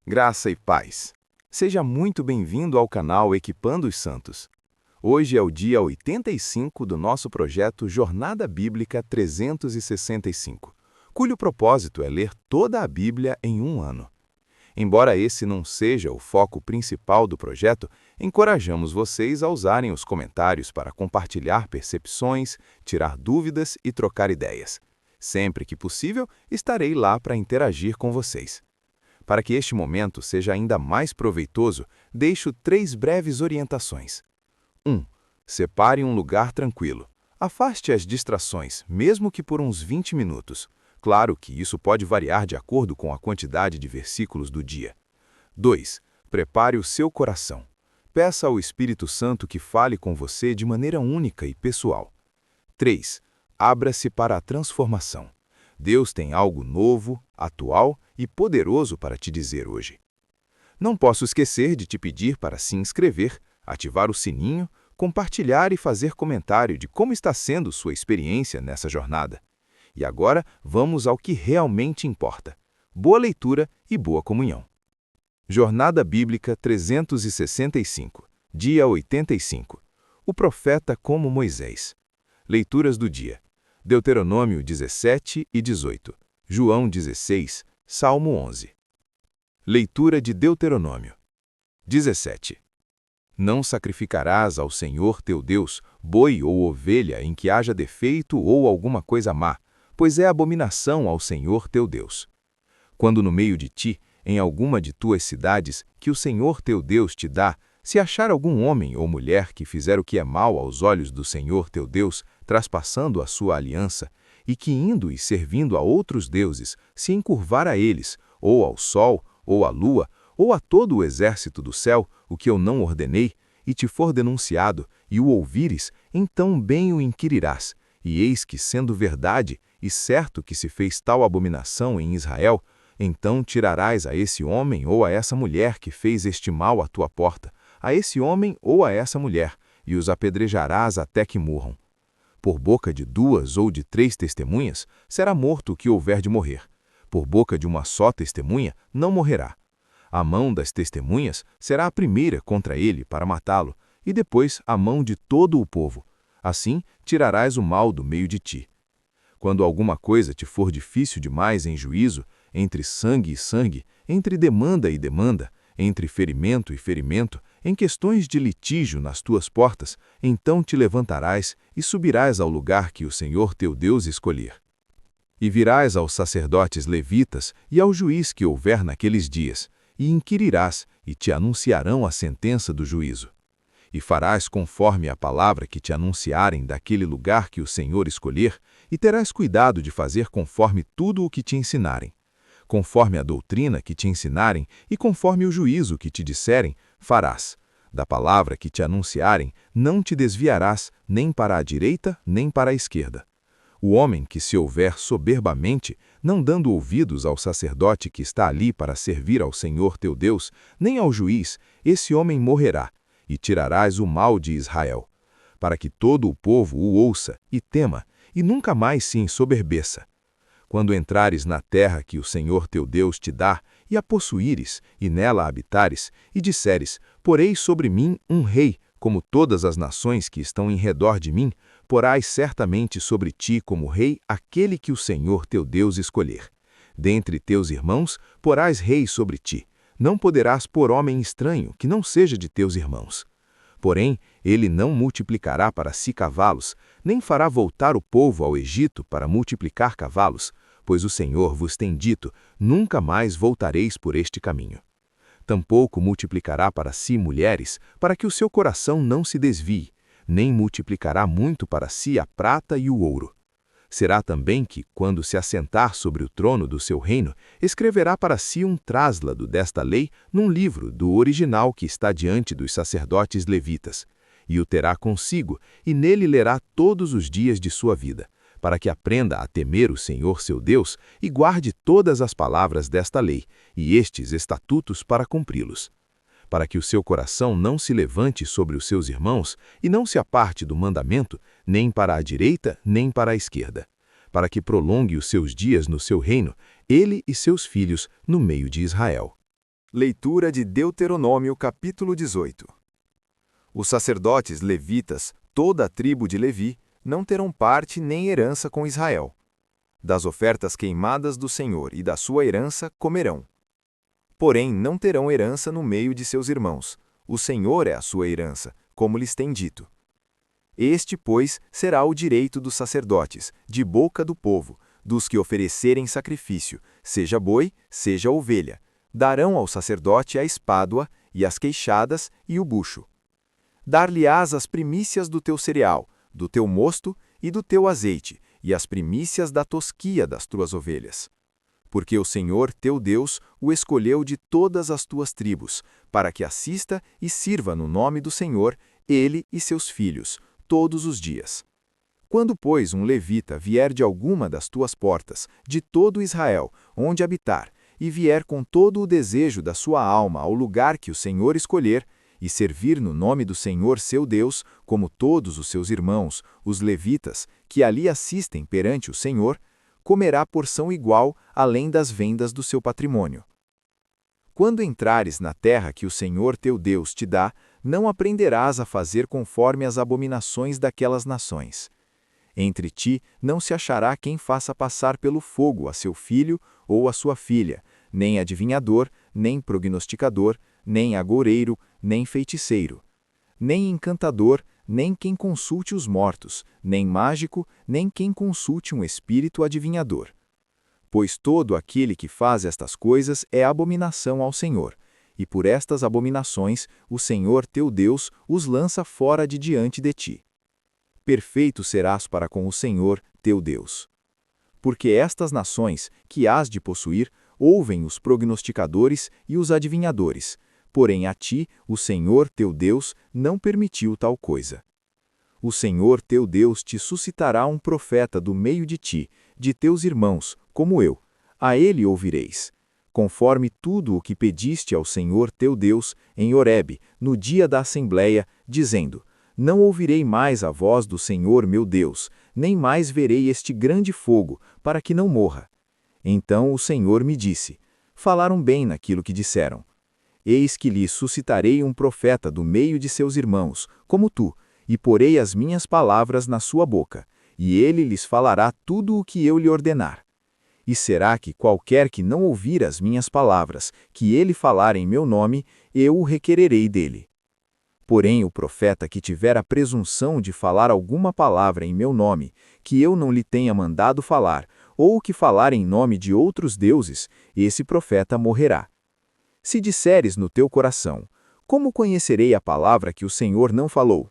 Graça e paz. Seja muito bem-vindo ao canal Equipando os Santos. Hoje é o dia 85 do nosso projeto Jornada Bíblica 365, cujo propósito é ler toda a Bíblia em um ano. Embora esse não seja o foco principal do projeto, encorajamos vocês a usarem os comentários para compartilhar percepções, tirar dúvidas e trocar ideias. Sempre que possível, estarei lá para interagir com vocês. Para que este momento seja ainda mais proveitoso, deixo 3 breves orientações. 1. Separe um lugar tranquilo. Afaste as distrações, mesmo que por uns 20 minutos. Claro que isso pode variar de acordo com a quantidade de versículos do dia. 2. Prepare o seu coração. Peça ao Espírito Santo que fale com você de maneira única e pessoal. 3. Abra-se para a transformação. Deus tem algo novo, atual e poderoso para te dizer hoje. Não posso esquecer de te pedir para se inscrever, ativar o sininho, compartilhar e fazer comentário de como está sendo sua experiência nessa jornada. E agora, vamos ao que realmente importa. Boa leitura e boa comunhão. Jornada Bíblica 365, dia 85. O profeta como Moisés. Leituras do dia. Deuteronômio 17 e 18, João 16, Salmo 11. Leitura de Deuteronômio. 17. Não sacrificarás ao Senhor teu Deus boi ou ovelha em que haja defeito ou alguma coisa má, pois é abominação ao Senhor teu Deus. Quando no meio de ti, em alguma de tuas cidades, que o Senhor teu Deus te dá, se achar algum homem ou mulher que fizer o que é mal aos olhos do Senhor teu Deus, traspassando a sua aliança, e que indo e servindo a outros deuses, se encurvar a eles, ou ao sol, ou à lua, ou a todo o exército do céu, o que eu não ordenei, e te for denunciado, e o ouvires, então bem o inquirirás, e eis que, sendo verdade, e certo que se fez tal abominação em Israel, então tirarás a esse homem ou a essa mulher que fez este mal à tua porta, a esse homem ou a essa mulher, e os apedrejarás até que morram. Por boca de 2 ou de 3 testemunhas, será morto o que houver de morrer. Por boca de uma só testemunha, não morrerá. A mão das testemunhas será a primeira contra ele para matá-lo, e depois a mão de todo o povo. Assim, tirarás o mal do meio de ti. Quando alguma coisa te for difícil demais em juízo, entre sangue e sangue, entre demanda e demanda, entre ferimento e ferimento, em questões de litígio nas tuas portas, então te levantarás e subirás ao lugar que o Senhor teu Deus escolher. E virás aos sacerdotes levitas e ao juiz que houver naqueles dias, e inquirirás, e te anunciarão a sentença do juízo. E farás conforme a palavra que te anunciarem daquele lugar que o Senhor escolher, e terás cuidado de fazer conforme tudo o que te ensinarem. Conforme a doutrina que te ensinarem e conforme o juízo que te disserem, farás. Da palavra que te anunciarem, não te desviarás nem para a direita nem para a esquerda. O homem que se houver soberbamente, não dando ouvidos ao sacerdote que está ali para servir ao Senhor teu Deus, nem ao juiz, esse homem morrerá, e tirarás o mal de Israel, para que todo o povo o ouça e tema, e nunca mais se ensoberbeça. Quando entrares na terra que o Senhor teu Deus te dá, e a possuíres, e nela habitares, e disseres, porei sobre mim um rei, como todas as nações que estão em redor de mim, porás certamente sobre ti como rei aquele que o Senhor teu Deus escolher. Dentre teus irmãos, porás rei sobre ti. Não poderás pôr homem estranho, que não seja de teus irmãos. Porém, ele não multiplicará para si cavalos, nem fará voltar o povo ao Egito para multiplicar cavalos, pois o Senhor vos tem dito, nunca mais voltareis por este caminho. Tampouco multiplicará para si mulheres, para que o seu coração não se desvie, nem multiplicará muito para si a prata e o ouro. Será também que, quando se assentar sobre o trono do seu reino, escreverá para si um tráslado desta lei num livro do original que está diante dos sacerdotes levitas, e o terá consigo, e nele lerá todos os dias de sua vida, para que aprenda a temer o Senhor seu Deus e guarde todas as palavras desta lei, e estes estatutos para cumpri-los. Para que o seu coração não se levante sobre os seus irmãos e não se aparte do mandamento, nem para a direita, nem para a esquerda. Para que prolongue os seus dias no seu reino, ele e seus filhos, no meio de Israel. Leitura de Deuteronômio capítulo 18. Os sacerdotes levitas, toda a tribo de Levi, não terão parte nem herança com Israel. Das ofertas queimadas do Senhor e da sua herança comerão. Porém, não terão herança no meio de seus irmãos. O Senhor é a sua herança, como lhes tem dito. Este, pois, será o direito dos sacerdotes, de boca do povo, dos que oferecerem sacrifício, seja boi, seja ovelha. Darão ao sacerdote a espádua, e as queixadas, e o bucho. Dar-lhe-ás as primícias do teu cereal, do teu mosto e do teu azeite, e as primícias da tosquia das tuas ovelhas. Porque o Senhor, teu Deus, o escolheu de todas as tuas tribos, para que assista e sirva no nome do Senhor, ele e seus filhos, todos os dias. Quando, pois, um levita vier de alguma das tuas portas, de todo Israel, onde habitar, e vier com todo o desejo da sua alma ao lugar que o Senhor escolher, e servir no nome do Senhor seu Deus, como todos os seus irmãos, os levitas, que ali assistem perante o Senhor, comerá porção igual, além das vendas do seu patrimônio. Quando entrares na terra que o Senhor teu Deus te dá, não aprenderás a fazer conforme as abominações daquelas nações. Entre ti não se achará quem faça passar pelo fogo a seu filho ou a sua filha, nem adivinhador, nem prognosticador, nem agoureiro, nem feiticeiro, nem encantador, nem quem consulte os mortos, nem mágico, nem quem consulte um espírito adivinhador. Pois todo aquele que faz estas coisas é abominação ao Senhor, e por estas abominações o Senhor teu Deus os lança fora de diante de ti. Perfeito serás para com o Senhor teu Deus. Porque estas nações, que hás de possuir, ouvem os prognosticadores e os adivinhadores, porém a ti, o Senhor teu Deus, não permitiu tal coisa. O Senhor teu Deus te suscitará um profeta do meio de ti, de teus irmãos, como eu. A ele ouvireis. Conforme tudo o que pediste ao Senhor teu Deus, em Horebe, no dia da assembleia, dizendo: Não ouvirei mais a voz do Senhor meu Deus, nem mais verei este grande fogo, para que não morra. Então o Senhor me disse: Falaram bem naquilo que disseram. Eis que lhes suscitarei um profeta do meio de seus irmãos, como tu, e porei as minhas palavras na sua boca, e ele lhes falará tudo o que eu lhe ordenar. E será que qualquer que não ouvir as minhas palavras, que ele falar em meu nome, eu o requererei dele. Porém o profeta que tiver a presunção de falar alguma palavra em meu nome, que eu não lhe tenha mandado falar, ou que falar em nome de outros deuses, esse profeta morrerá. Se disseres no teu coração: Como conhecerei a palavra que o Senhor não falou?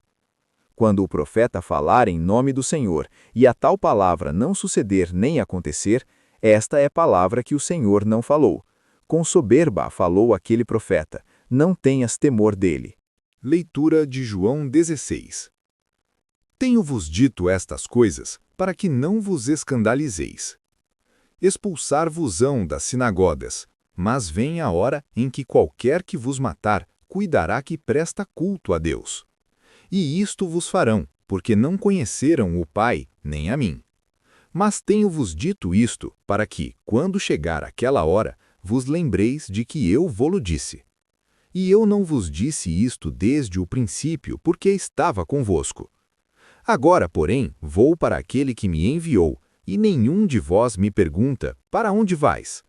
Quando o profeta falar em nome do Senhor, e a tal palavra não suceder nem acontecer, esta é palavra que o Senhor não falou. Com soberba falou aquele profeta, não tenhas temor dele. Leitura de João 16. Tenho-vos dito estas coisas, para que não vos escandalizeis. Expulsar-vos-ão das sinagogas, mas vem a hora em que qualquer que vos matar, cuidará que presta culto a Deus. E isto vos farão, porque não conheceram o Pai, nem a mim. Mas tenho-vos dito isto, para que, quando chegar aquela hora, vos lembreis de que eu vô-lo disse. E eu não vos disse isto desde o princípio, porque estava convosco. Agora, porém, vou para aquele que me enviou, e nenhum de vós me pergunta: Para onde vais?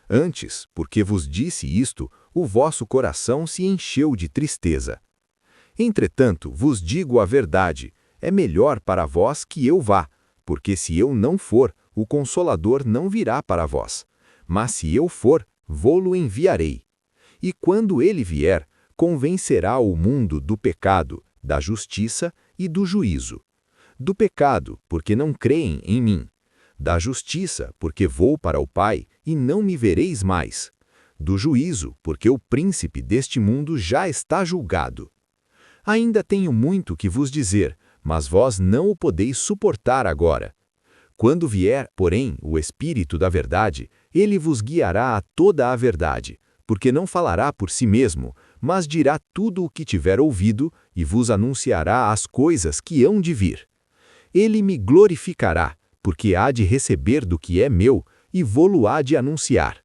Antes, porque vos disse isto, o vosso coração se encheu de tristeza. Entretanto, vos digo a verdade, é melhor para vós que eu vá, porque se eu não for, o Consolador não virá para vós. Mas se eu for, vô-lo enviarei. E quando ele vier, convencerá o mundo do pecado, da justiça e do juízo. Do pecado, porque não creem em mim. Da justiça, porque vou para o Pai, e não me vereis mais. Do juízo, porque o príncipe deste mundo já está julgado. Ainda tenho muito que vos dizer, mas vós não o podeis suportar agora. Quando vier, porém, o Espírito da verdade, ele vos guiará a toda a verdade, porque não falará por si mesmo, mas dirá tudo o que tiver ouvido, e vos anunciará as coisas que hão de vir. Ele me glorificará, porque há de receber do que é meu, e vô-lo há de anunciar.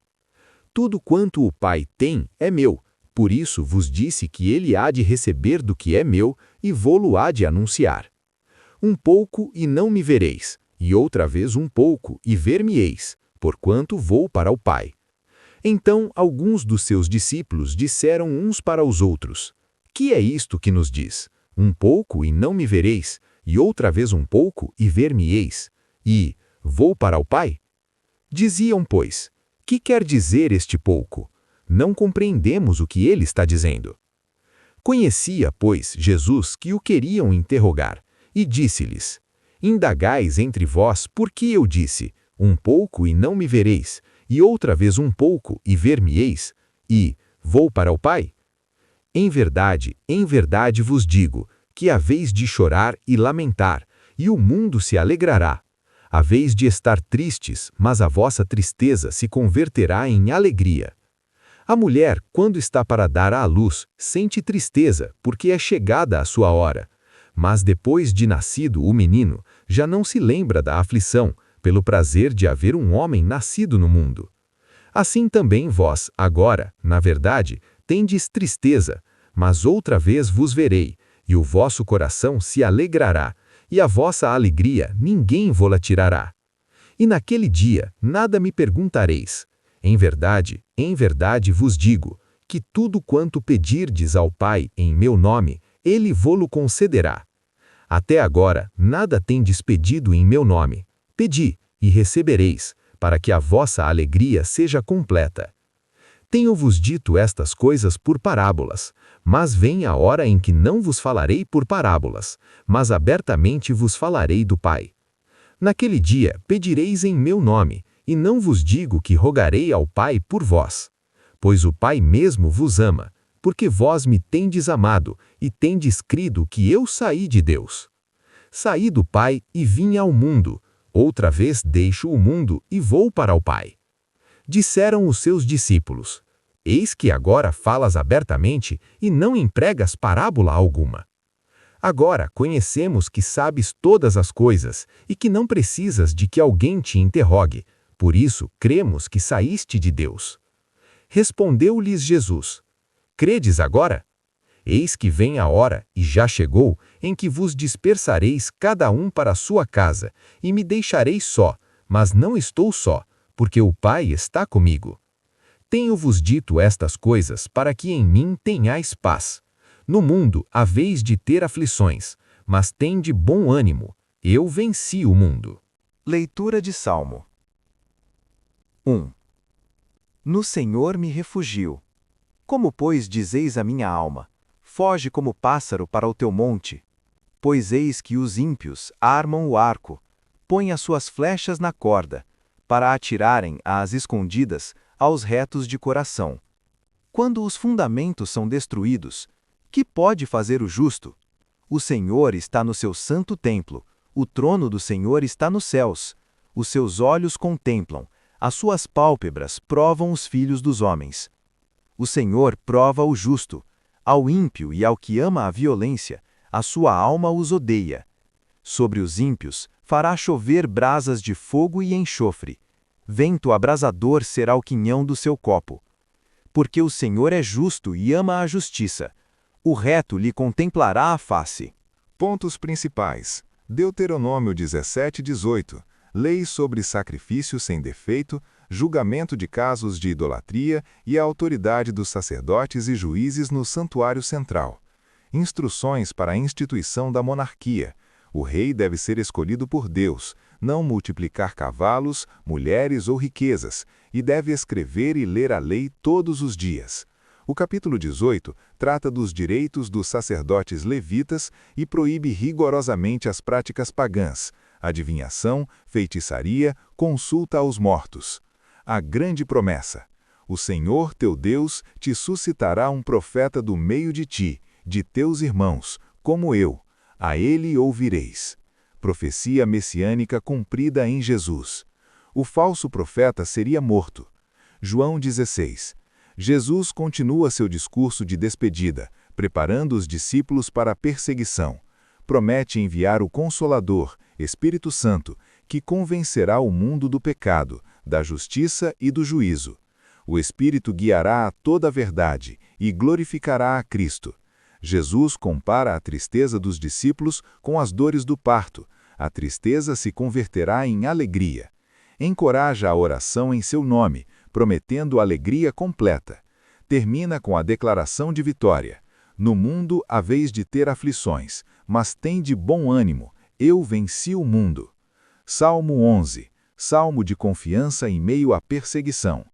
tudo quanto o Pai tem é meu. Por isso vos disse que ele há de receber do que é meu, e vô-lo há de anunciar. Um pouco e não me vereis, e outra vez um pouco e ver-me-eis, porquanto vou para o Pai. Então alguns dos seus discípulos disseram uns para os outros: Que é isto que nos diz? Um pouco e não me vereis, e outra vez um pouco e ver-me-eis, e vou para o Pai? Diziam, pois: Que quer dizer este pouco? Não compreendemos o que ele está dizendo. Conhecia, pois, Jesus que o queriam interrogar, e disse-lhes: Indagais entre vós por que eu disse: Um pouco e não me vereis, e outra vez um pouco e ver-me-eis, e vou para o Pai? Em verdade vos digo, que haveis de chorar e lamentar, e o mundo se alegrará. Haveis de estar tristes, mas a vossa tristeza se converterá em alegria. A mulher, quando está para dar à luz, sente tristeza, porque é chegada a sua hora. Mas depois de nascido o menino, já não se lembra da aflição, pelo prazer de haver um homem nascido no mundo. Assim também vós, agora, na verdade, tendes tristeza, mas outra vez vos verei, e o vosso coração se alegrará, e a vossa alegria ninguém vô-la tirará. E naquele dia nada me perguntareis. Em verdade vos digo, que tudo quanto pedirdes ao Pai em meu nome, ele vô-lo concederá. Até agora nada tendes pedido em meu nome. Pedi, e recebereis, para que a vossa alegria seja completa. Tenho-vos dito estas coisas por parábolas, mas vem a hora em que não vos falarei por parábolas, mas abertamente vos falarei do Pai. Naquele dia pedireis em meu nome, e não vos digo que rogarei ao Pai por vós. Pois o Pai mesmo vos ama, porque vós me tendes amado, e tendes crido que eu saí de Deus. Saí do Pai e vim ao mundo, outra vez deixo o mundo e vou para o Pai. Disseram os seus discípulos: Eis que agora falas abertamente e não empregas parábola alguma. Agora conhecemos que sabes todas as coisas e que não precisas de que alguém te interrogue, por isso cremos que saíste de Deus. Respondeu-lhes Jesus: Credes agora? Eis que vem a hora, e já chegou, em que vos dispersareis cada um para a sua casa, e me deixareis só, mas não estou só, porque o Pai está comigo. Tenho-vos dito estas coisas para que em mim tenhais paz. No mundo haveis de ter aflições, mas tende bom ânimo, eu venci o mundo. Leitura de Salmo 1. No Senhor me refugio. Como, pois, dizeis a minha alma, foge como pássaro para o teu monte? Pois eis que os ímpios armam o arco, põem as suas flechas na corda, para atirarem às escondidas aos retos de coração. Quando os fundamentos são destruídos, que pode fazer o justo? O Senhor está no seu santo templo, o trono do Senhor está nos céus. Os seus olhos contemplam, as suas pálpebras provam os filhos dos homens. O Senhor prova o justo, ao ímpio e ao que ama a violência, a sua alma os odeia. Sobre os ímpios fará chover brasas de fogo e enxofre. Vento abrasador será o quinhão do seu copo. Porque o Senhor é justo e ama a justiça. O reto lhe contemplará a face. Pontos principais. Deuteronômio 17:18. Lei sobre sacrifício sem defeito, julgamento de casos de idolatria e a autoridade dos sacerdotes e juízes no santuário central. Instruções para a instituição da monarquia. O rei deve ser escolhido por Deus, não multiplicar cavalos, mulheres ou riquezas, e deve escrever e ler a lei todos os dias. O capítulo 18 trata dos direitos dos sacerdotes levitas e proíbe rigorosamente as práticas pagãs, adivinhação, feitiçaria, consulta aos mortos. A grande promessa: o Senhor teu Deus te suscitará um profeta do meio de ti, de teus irmãos, como eu. A ele ouvireis. Profecia messiânica cumprida em Jesus. O falso profeta seria morto. João 16. Jesus continua seu discurso de despedida, preparando os discípulos para a perseguição. Promete enviar o Consolador, Espírito Santo, que convencerá o mundo do pecado, da justiça e do juízo. O Espírito guiará a toda a verdade e glorificará a Cristo. Jesus compara a tristeza dos discípulos com as dores do parto. A tristeza se converterá em alegria. Encoraja a oração em seu nome, prometendo alegria completa. Termina com a declaração de vitória. No mundo haveis de ter aflições, mas tende bom ânimo, eu venci o mundo. Salmo 11. Salmo de confiança em meio à perseguição.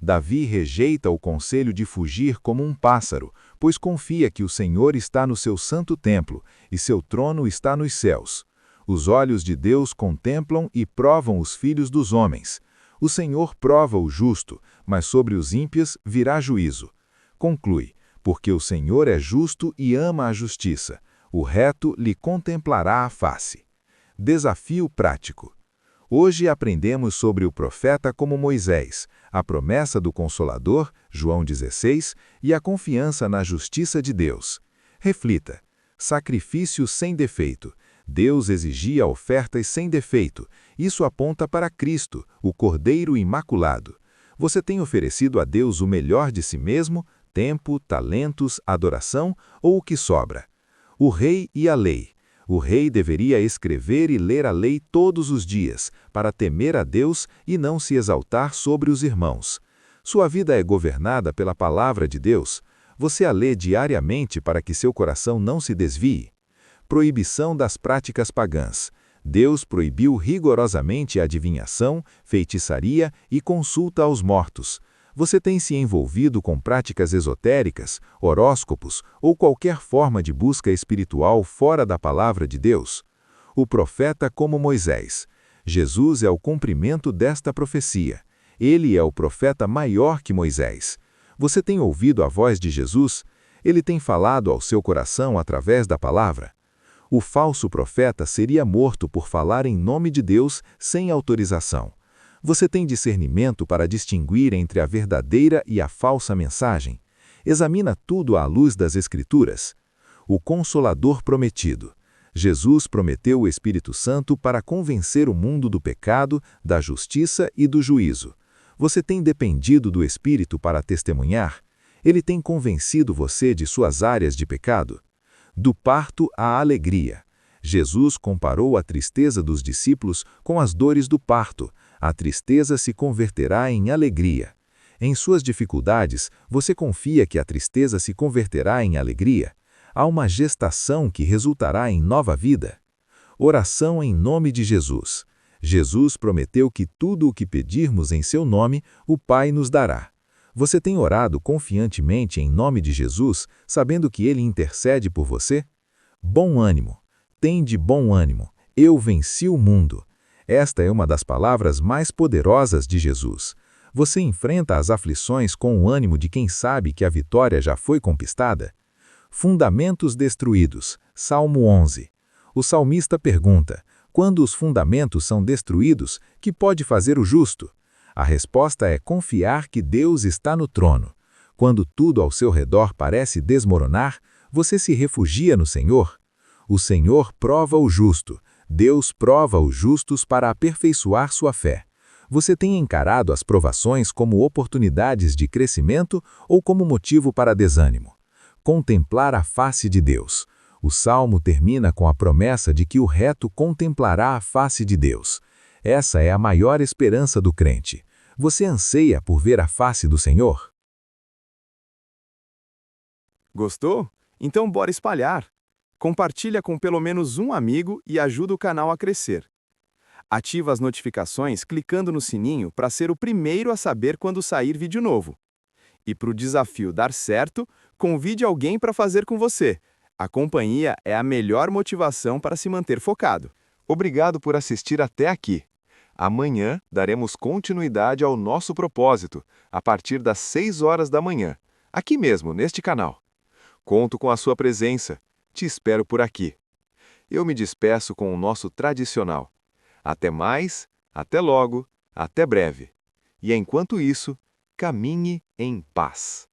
Davi rejeita o conselho de fugir como um pássaro, pois confia que o Senhor está no seu santo templo, e seu trono está nos céus. Os olhos de Deus contemplam e provam os filhos dos homens. O Senhor prova o justo, mas sobre os ímpios virá juízo. Conclui, porque o Senhor é justo e ama a justiça. O reto lhe contemplará a face. Desafio prático. Hoje aprendemos sobre o profeta como Moisés, a promessa do Consolador, João 16, e a confiança na justiça de Deus. Reflita. Sacrifício sem defeito. Deus exigia ofertas sem defeito. Isso aponta para Cristo, o Cordeiro Imaculado. Você tem oferecido a Deus o melhor de si mesmo, tempo, talentos, adoração ou o que sobra? O rei e a lei. O rei deveria escrever e ler a lei todos os dias, para temer a Deus e não se exaltar sobre os irmãos. Sua vida é governada pela palavra de Deus. Você a lê diariamente para que seu coração não se desvie. Proibição das práticas pagãs. Deus proibiu rigorosamente a adivinhação, feitiçaria e consulta aos mortos. Você tem se envolvido com práticas esotéricas, horóscopos ou qualquer forma de busca espiritual fora da palavra de Deus? O profeta como Moisés. Jesus é o cumprimento desta profecia. Ele é o profeta maior que Moisés. Você tem ouvido a voz de Jesus? Ele tem falado ao seu coração através da palavra? O falso profeta seria morto por falar em nome de Deus sem autorização. Você tem discernimento para distinguir entre a verdadeira e a falsa mensagem? Examina tudo à luz das Escrituras. O Consolador prometido. Jesus prometeu o Espírito Santo para convencer o mundo do pecado, da justiça e do juízo. Você tem dependido do Espírito para testemunhar? Ele tem convencido você de suas áreas de pecado? Do parto à alegria. Jesus comparou a tristeza dos discípulos com as dores do parto. A tristeza se converterá em alegria. Em suas dificuldades, você confia que a tristeza se converterá em alegria? Há uma gestação que resultará em nova vida? Oração em nome de Jesus. Jesus prometeu que tudo o que pedirmos em seu nome, o Pai nos dará. Você tem orado confiantemente em nome de Jesus, sabendo que Ele intercede por você? Bom ânimo. Tende bom ânimo. Eu venci o mundo. Esta é uma das palavras mais poderosas de Jesus. Você enfrenta as aflições com o ânimo de quem sabe que a vitória já foi conquistada? Fundamentos destruídos. Salmo 11. O salmista pergunta: quando os fundamentos são destruídos, que pode fazer o justo? A resposta é confiar que Deus está no trono. Quando tudo ao seu redor parece desmoronar, você se refugia no Senhor. O Senhor prova o justo. Deus prova os justos para aperfeiçoar sua fé. Você tem encarado as provações como oportunidades de crescimento ou como motivo para desânimo? Contemplar a face de Deus. O salmo termina com a promessa de que o reto contemplará a face de Deus. Essa é a maior esperança do crente. Você anseia por ver a face do Senhor? Gostou? Então bora espalhar! Compartilha com pelo menos um amigo e ajuda o canal a crescer. Ativa as notificações clicando no sininho para ser o primeiro a saber quando sair vídeo novo. E para o desafio dar certo, convide alguém para fazer com você. A companhia é a melhor motivação para se manter focado. Obrigado por assistir até aqui. Amanhã daremos continuidade ao nosso propósito, a partir das 6 horas da manhã, aqui mesmo, neste canal. Conto com a sua presença. Te espero por aqui. Eu me despeço com o nosso tradicional. Até mais, até logo, até breve. E enquanto isso, caminhe em paz.